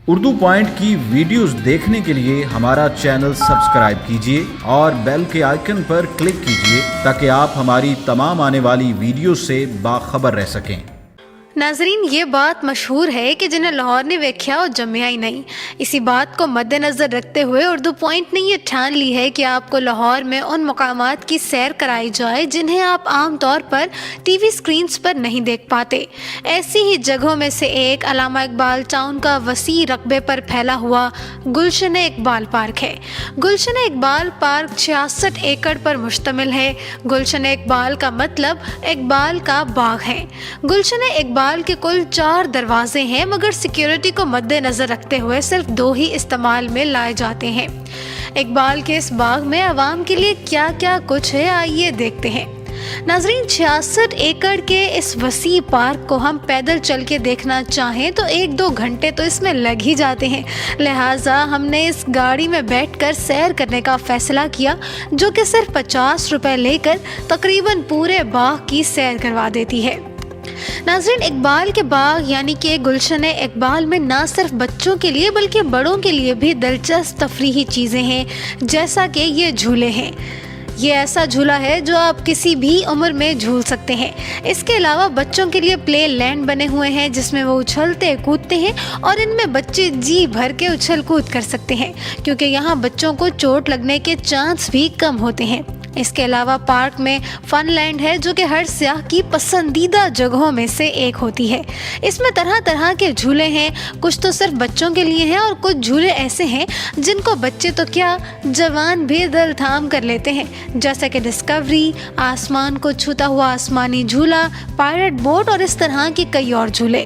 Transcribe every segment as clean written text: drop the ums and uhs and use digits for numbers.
Urdu point کی videos دیکھنے کے لیے ہمارا چینل سبسکرائب کیجیے اور بیل کے آئیکن پر کلک کیجیے تاکہ آپ ہماری تمام آنے والی ویڈیوز سے باخبر رہ سکیں۔ ناظرین، یہ بات مشہور ہے کہ جنہیں لاہور نے ویکھیا وہ جمیا ہی نہیں۔ اسی بات کو مد نظر رکھتے ہوئے اردو پوائنٹ نے یہ ٹھان لی ہے کہ آپ کو لاہور میں ان مقامات کی سیر کرائی جائے جنہیں آپ عام طور پر ٹی وی سکرینز پر نہیں دیکھ پاتے۔ ایسی ہی جگہوں میں سے ایک علامہ اقبال ٹاؤن کا وسیع رقبے پر پھیلا ہوا گلشن اقبال پارک ہے۔ گلشن اقبال پارک 66 ایکڑ پر مشتمل ہے۔ گلشن اقبال کا مطلب اقبال کا باغ ہے۔ گلشن اقبال کے کل 4 دروازے ہیں، مگر سیکیورٹی کو مد نظر رکھتے ہوئے صرف 2 ہی استعمال میں لائے جاتے ہیں۔ اقبال کے اس باغ میں عوام کے لیے کیا کیا کچھ ہے، آئیے دیکھتے ہیں۔ ناظرین، 66 ایکڑ کے اس وسیع پارک کو ہم پیدل چل کے دیکھنا چاہیں تو 1-2 گھنٹے تو اس میں لگ ہی جاتے ہیں، لہٰذا ہم نے اس گاڑی میں بیٹھ کر سیر کرنے کا فیصلہ کیا جو کہ صرف 50 روپے لے کر تقریباً پورے باغ کی سیر کروا دیتی ہے۔ ناظرین، اقبال کے باغ یعنی کہ گلشن اقبال میں نہ صرف بچوں کے لیے بلکہ بڑوں کے لیے بھی دلچسپ تفریحی چیزیں ہیں، جیسا کہ یہ جھولے ہیں۔ یہ ایسا جھولا ہے جو آپ کسی بھی عمر میں جھول سکتے ہیں۔ اس کے علاوہ بچوں کے لیے پلے لینڈ بنے ہوئے ہیں جس میں وہ اچھلتے کودتے ہیں اور ان میں بچے جی بھر کے اچھل کود کر سکتے ہیں، کیونکہ یہاں بچوں کو چوٹ لگنے کے چانس بھی کم ہوتے ہیں۔ اس کے علاوہ پارک میں فن لینڈ ہے جو کہ ہر سیاح کی پسندیدہ جگہوں میں سے ایک ہوتی ہے۔ اس میں طرح طرح کے جھولے ہیں، کچھ تو صرف بچوں کے لیے ہیں اور کچھ جھولے ایسے ہیں جن کو بچے تو کیا جوان بھی دل تھام کر لیتے ہیں، جیسا کہ ڈسکوری، آسمان کو چھوتا ہوا آسمانی جھولا، پائرٹ بوٹ اور اس طرح کے کئی اور جھولے۔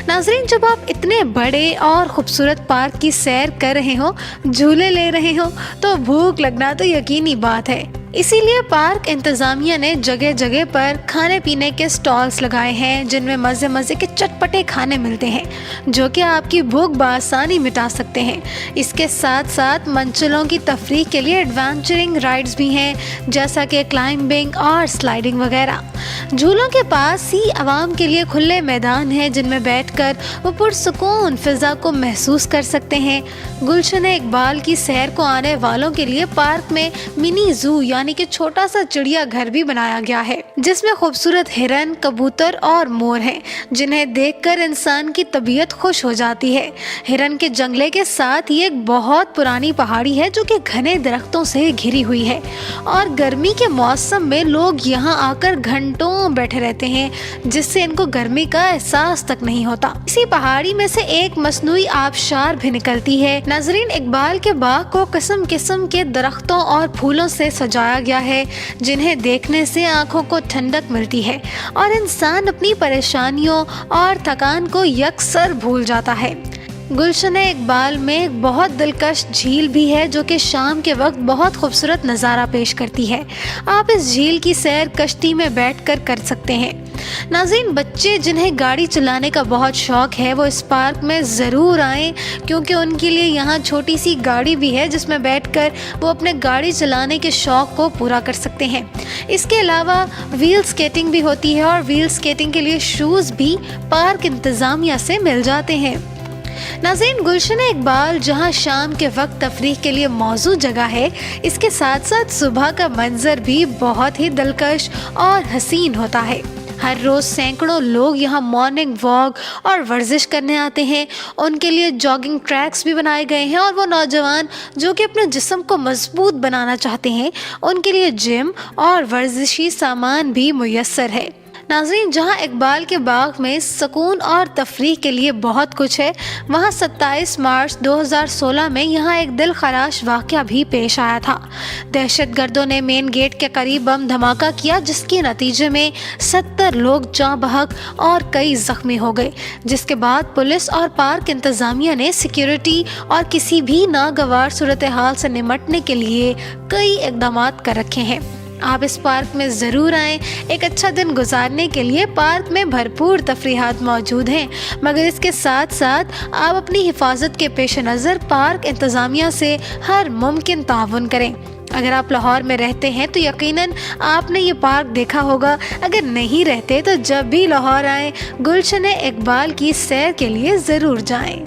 ناظرین، جب آپ اتنے بڑے اور خوبصورت پارک کی سیر کر رہے ہوں، جھولے لے رہے ہوں، تو بھوک لگنا تو یقینی بات ہے۔ اسی لیے پارک انتظامیہ نے جگہ جگہ پر کھانے پینے کے سٹالز لگائے ہیں جن میں مزے مزے کے چٹپٹے کھانے ملتے ہیں جو کہ آپ کی بھوک بآسانی مٹا سکتے ہیں۔ اس کے ساتھ ساتھ منچلوں کی تفریح کے لیے ایڈونچرنگ رائڈز بھی ہیں، جیسا کہ کلائمبنگ اور سلائیڈنگ وغیرہ۔ جھولوں کے پاس ہی عوام کے لیے کھلے میدان ہیں جن میں بیٹھ کر وہ پرسکون فضا کو محسوس کر سکتے ہیں۔ گلشن اقبال کی سیر کو آنے والوں کے لیے پارک میں منی زو یعنی کہ چھوٹا سا چڑیا گھر بھی بنایا گیا ہے جس میں خوبصورت ہرن، کبوتر اور مور ہیں جنہیں دیکھ کر انسان کی طبیعت خوش ہو جاتی ہے۔ ہرن کے جنگلے کے ساتھ یہ ایک بہت پرانی پہاڑی ہے جو کہ گھنے درختوں سے گھری ہوئی ہے اور گرمی کے موسم میں لوگ یہاں آ کر گھنٹوں بیٹھے رہتے ہیں جس سے ان کو گرمی کا احساس تک نہیں ہوتا۔ اسی پہاڑی میں سے ایک مصنوعی آبشار بھی نکلتی ہے۔ ناظرین، اقبال کے باغ کو قسم قسم کے درختوں اور پھولوں سے سجایا گیا ہے جنہیں دیکھنے سے آنکھوں کو ٹھنڈک ملتی ہے اور انسان اپنی پریشانیوں اور تھکان کو یکسر بھول جاتا ہے۔ گلشن اقبال میں ایک بہت دلکش جھیل بھی ہے جو کہ شام کے وقت بہت خوبصورت نظارہ پیش کرتی ہے۔ آپ اس جھیل کی سیر کشتی میں بیٹھ کر سکتے ہیں۔ ناظرین، بچے جنہیں گاڑی چلانے کا بہت شوق ہے وہ اس پارک میں ضرور آئیں کیونکہ ان کے لیے یہاں چھوٹی سی گاڑی بھی ہے جس میں بیٹھ کر وہ اپنے گاڑی چلانے کے شوق کو پورا کر سکتے ہیں۔ اس کے علاوہ ویل سکیٹنگ بھی ہوتی ہے اور ویل سکیٹنگ کے لیے شوز بھی پارک انتظامیہ سے مل جاتے ہیں۔ ناظرین، گلشن اقبال جہاں شام کے وقت تفریح کے لیے موزوں جگہ ہے، اس کے ساتھ ساتھ صبح کا منظر بھی بہت ہی دلکش اور حسین ہوتا ہے۔ ہر روز سینکڑوں لوگ یہاں مارننگ واک اور ورزش کرنے آتے ہیں۔ ان کے لیے جاگنگ ٹریکس بھی بنائے گئے ہیں اور وہ نوجوان جو کہ اپنے جسم کو مضبوط بنانا چاہتے ہیں ان کے لیے جم اور ورزشی سامان بھی میسر ہے۔ ناظرین، جہاں اقبال کے باغ میں سکون اور تفریح کے لیے بہت کچھ ہے، وہاں 27 مارچ 2016 میں یہاں ایک دل خراش واقعہ بھی پیش آیا تھا۔ دہشت گردوں نے مین گیٹ کے قریب بم دھماکہ کیا جس کے نتیجے میں 70 لوگ جاں بحق اور کئی زخمی ہو گئے، جس کے بعد پولیس اور پارک انتظامیہ نے سیکیورٹی اور کسی بھی ناگوار صورتحال سے نمٹنے کے لیے کئی اقدامات کر رکھے ہیں۔ آپ اس پارک میں ضرور آئیں۔ ایک اچھا دن گزارنے کے لیے پارک میں بھرپور تفریحات موجود ہیں، مگر اس کے ساتھ ساتھ آپ اپنی حفاظت کے پیش نظر پارک انتظامیہ سے ہر ممکن تعاون کریں۔ اگر آپ لاہور میں رہتے ہیں تو یقیناً آپ نے یہ پارک دیکھا ہوگا، اگر نہیں رہتے تو جب بھی لاہور آئیں گلشن اقبال کی سیر کے لیے ضرور جائیں۔